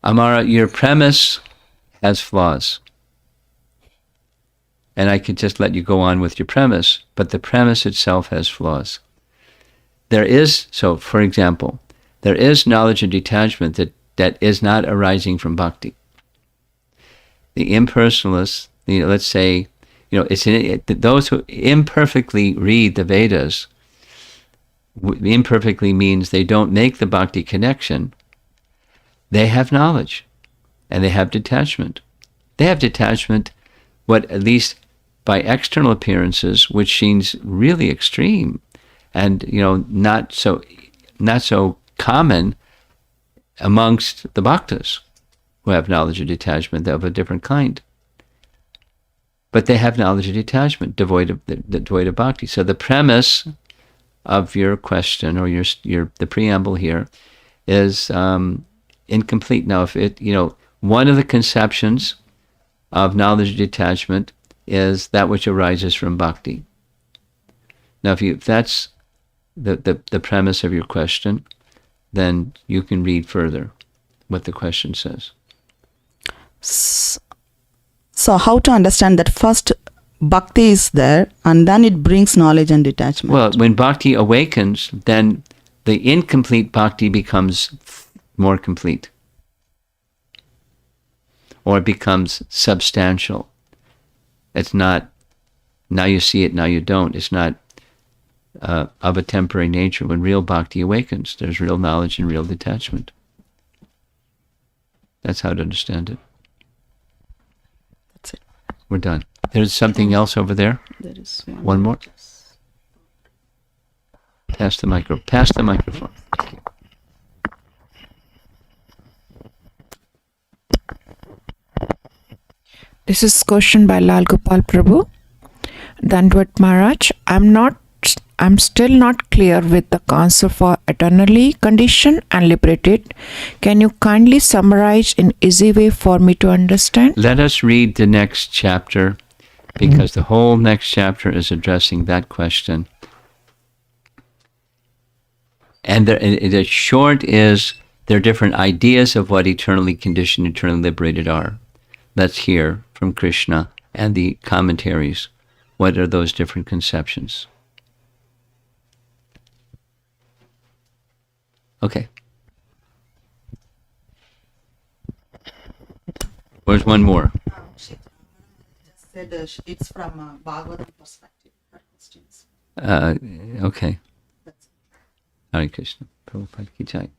Amara, your premise has flaws. And I could just let you go on with your premise, but the premise itself has flaws. For example, there is knowledge and detachment that is not arising from bhakti. The impersonalists, let's say, those who imperfectly read the Vedas, imperfectly means they don't make the bhakti connection. They have knowledge, and they have detachment. They have detachment, at least by external appearances, which seems really extreme, and not so common amongst the bhaktas who have knowledge of detachment of a different kind. But they have knowledge of detachment, devoid of bhakti. So the premise of your question, or the preamble here, is incomplete. Now, one of the conceptions of knowledge of detachment is that which arises from bhakti. Now, if that's the premise of your question, then you can read further what the question says. So how to understand that first bhakti is there and then it brings knowledge and detachment? Well, when bhakti awakens, then the incomplete bhakti becomes more complete, or it becomes substantial. It's not, now you see it, now you don't. It's not of a temporary nature. When real bhakti awakens, there's real knowledge and real detachment. That's how to understand it. That's it. We're done. There's something else over there. There is One more. Pass the microphone. This is question by Lal Gopal Prabhu. Dandvat Maharaj, I'm still not clear with the concept for eternally conditioned and liberated. Can you kindly summarize in easy way for me to understand? Let us read the next chapter, because the whole next chapter is addressing that question. And the short is, there are different ideas of what eternally conditioned, eternally liberated are. Let's hear from Krishna and the commentaries. What are those different conceptions? Okay. There's one more. She just said it's from a Bhagavatam perspective. Her questions. Okay. That's Hare Krishna. Prabhupada ki jai.